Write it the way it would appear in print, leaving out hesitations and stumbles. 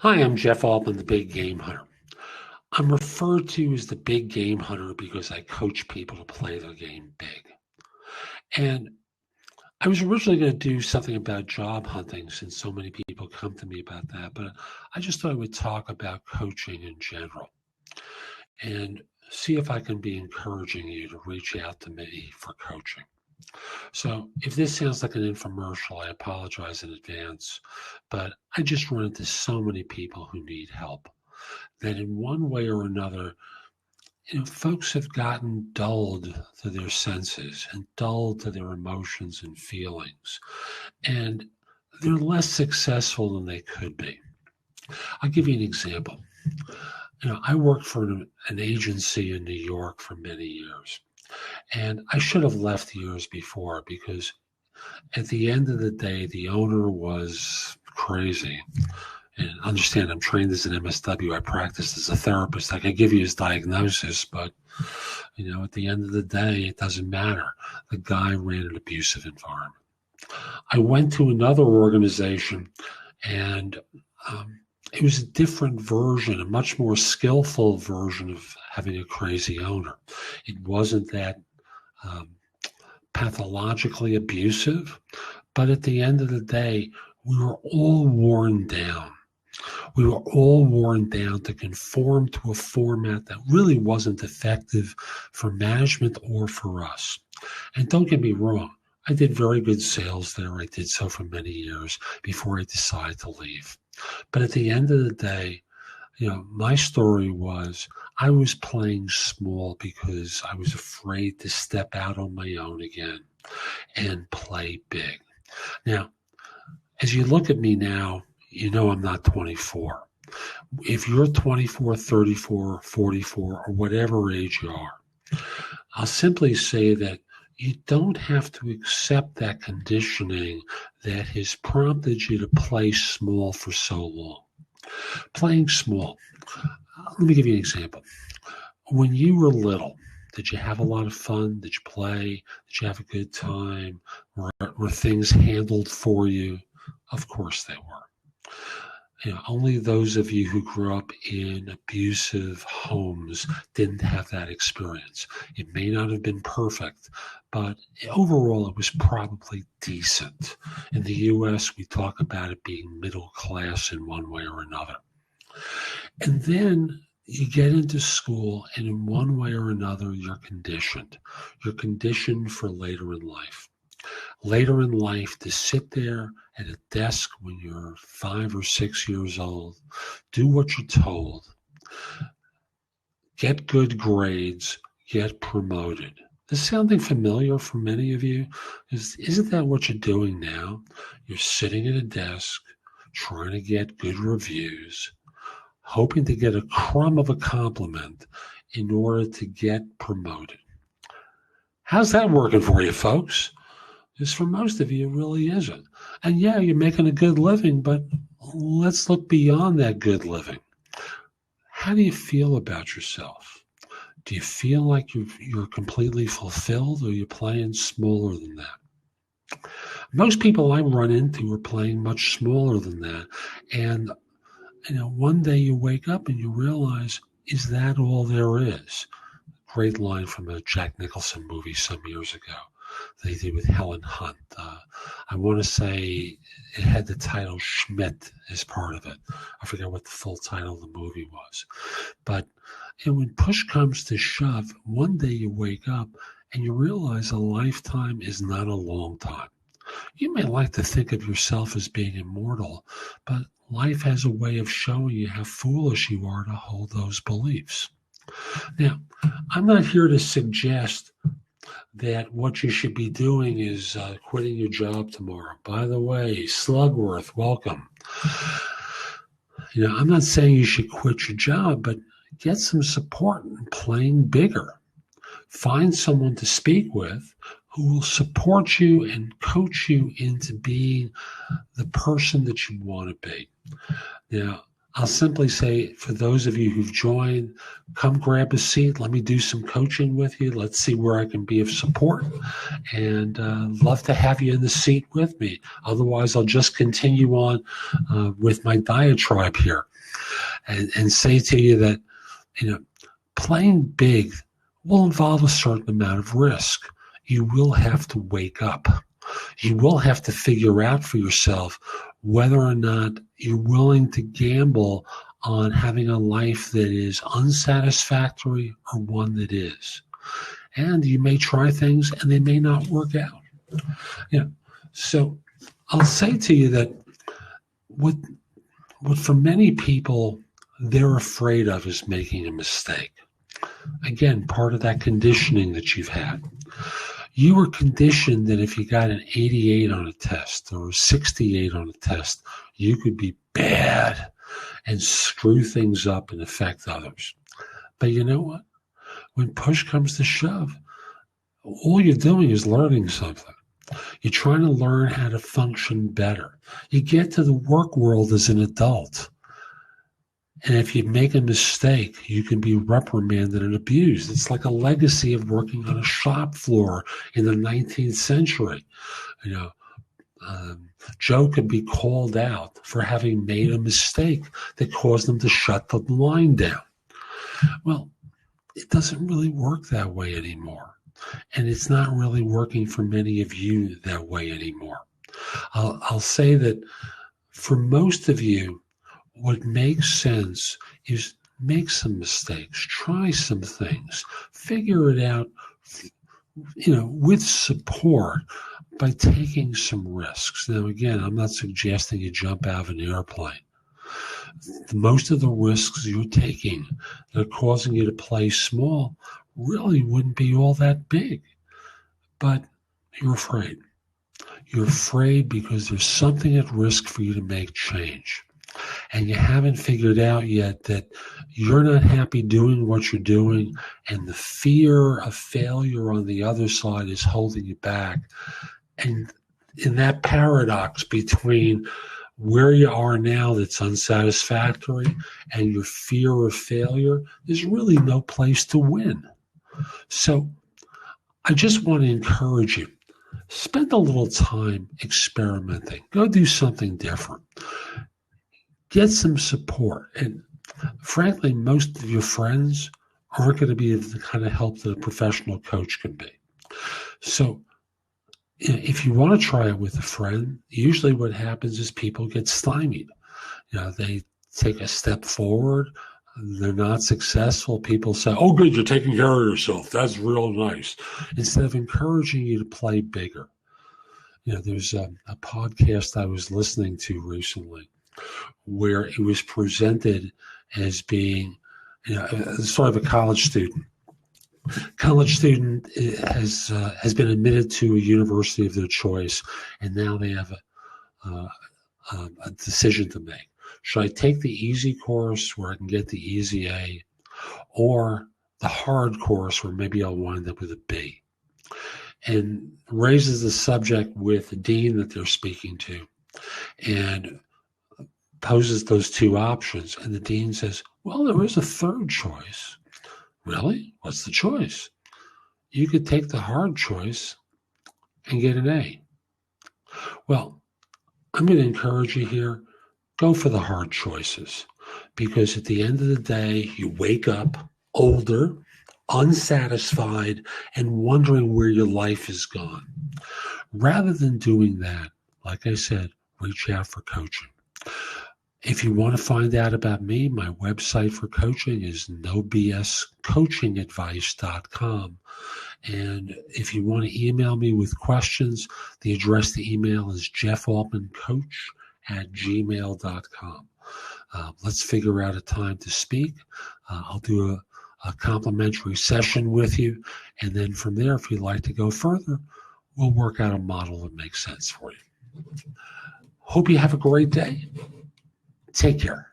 Hi, I'm Jeff Altman, the big game hunter. I'm referred to as the big game hunter because I coach people to play their game big. And I was originally going to do something about job hunting since so many people come to me about that, but I just thought I would talk about coaching in general and see if I can be encouraging you to reach out to me for coaching. So if this sounds like an infomercial, I apologize in advance, but I just run into so many people who need help that in one way or another, folks have gotten dulled to their senses and dulled to their emotions and feelings, and they're less successful than they could be. I'll give you an example. I worked for an agency in New York for many years, and I should have left years before because at the end of the day, the owner was crazy. And understand, I'm trained as an MSW. I practiced as a therapist. I can give you his diagnosis, but at the end of the day, it doesn't matter. The guy ran an abusive environment. I went to another organization, and it was a different version, a much more skillful version of having a crazy owner. It wasn't that pathologically abusive, but at the end of the day, we were all worn down. We were all worn down to conform to a format that really wasn't effective for management or for us. And don't get me wrong, I did very good sales there. I did so for many years before I decided to leave. But at the end of the day, my story was I was playing small because I was afraid to step out on my own again and play big. Now, as you look at me now, I'm not 24. If you're 24, 34, 44, or whatever age you are, I'll simply say that you don't have to accept that conditioning that has prompted you to play small for so long. Playing small. Let me give you an example. When you were little, did you have a lot of fun? Did you play? Did you have a good time? Were things handled for you? Of course they were. Only those of you who grew up in abusive homes didn't have that experience. It may not have been perfect, but overall it was probably decent. In the U.S., we talk about it being middle class in one way or another. And then you get into school, and in one way or another, you're conditioned. You're conditioned for later in life. Later in life, to sit there at a desk when you're 5 or 6 years old, do what you're told, get good grades, get promoted. Is this sounding familiar for many of you? Isn't that what you're doing now? You're sitting at a desk, trying to get good reviews, hoping to get a crumb of a compliment in order to get promoted. How's that working for you, folks? Because for most of you, it really isn't. And yeah, you're making a good living, but let's look beyond that good living. How do you feel about yourself? Do you feel like you're completely fulfilled, or you're playing smaller than that? Most people I run into are playing much smaller than that. And, one day you wake up and you realize, is that all there is? Great line from a Jack Nicholson movie some years ago. They did with Helen Hunt. I want to say it had the title Schmidt as part of it. I forget what the full title of the movie was. But when push comes to shove, one day you wake up and you realize a lifetime is not a long time. You may like to think of yourself as being immortal, but life has a way of showing you how foolish you are to hold those beliefs. Now, I'm not here to suggest that what you should be doing is quitting your job tomorrow. By the way, Slugworth, welcome. I'm not saying you should quit your job, but get some support in playing bigger. Find someone to speak with who will support you and coach you into being the person that you want to be. Now, I'll simply say, for those of you who've joined, come grab a seat. Let me do some coaching with you. Let's see where I can be of support. And love to have you in the seat with me. Otherwise, I'll just continue on with my diatribe here and say to you that, playing big will involve a certain amount of risk. You will have to wake up. You will have to figure out for yourself whether or not you're willing to gamble on having a life that is unsatisfactory or one that is. And you may try things and they may not work out. So I'll say to you that what for many people they're afraid of is making a mistake. Again, part of that conditioning that you've had. You were conditioned that if you got an 88 on a test or a 68 on a test, you could be bad and screw things up and affect others. But you know what? When push comes to shove, all you're doing is learning something. You're trying to learn how to function better. You get to the work world as an adult. And if you make a mistake, you can be reprimanded and abused. It's like a legacy of working on a shop floor in the 19th century. Joe could be called out for having made a mistake that caused him to shut the line down. Well, it doesn't really work that way anymore. And it's not really working for many of you that way anymore. I'll say that for most of you, what makes sense is make some mistakes, try some things, figure it out, with support by taking some risks. Now, again, I'm not suggesting you jump out of an airplane. Most of the risks you're taking that are causing you to play small really wouldn't be all that big, but you're afraid. You're afraid because there's something at risk for you to make change. And you haven't figured out yet that you're not happy doing what you're doing, and the fear of failure on the other side is holding you back. And in that paradox between where you are now that's unsatisfactory and your fear of failure, there's really no place to win. So I just want to encourage you, spend a little time experimenting. Go do something different. Get some support. And frankly, most of your friends aren't going to be the kind of help that a professional coach can be. So if you want to try it with a friend, usually what happens is people get stymied. They take a step forward. They're not successful. People say, oh, good, you're taking care of yourself. That's real nice. Instead of encouraging you to play bigger. There's a podcast I was listening to recently where it was presented as being, sort of a college student. College student has been admitted to a university of their choice, and now they have a decision to make. Should I take the easy course where I can get the easy A, or the hard course where maybe I'll wind up with a B? And raises the subject with the dean that they're speaking to, and poses those two options. And the dean says, well, there is a third choice. Really? What's the choice? You could take the hard choice and get an A. Well, I'm going to encourage you here, go for the hard choices, because at the end of the day, you wake up older, unsatisfied, and wondering where your life has gone. Rather than doing that, like I said, reach out for coaching. If you want to find out about me, my website for coaching is nobscoachingadvice.com. And if you want to email me with questions, the address to email is jeffaltmancoach@gmail.com. Let's figure out a time to speak. I'll do a complimentary session with you. And then from there, if you'd like to go further, we'll work out a model that makes sense for you. Hope you have a great day. Take care.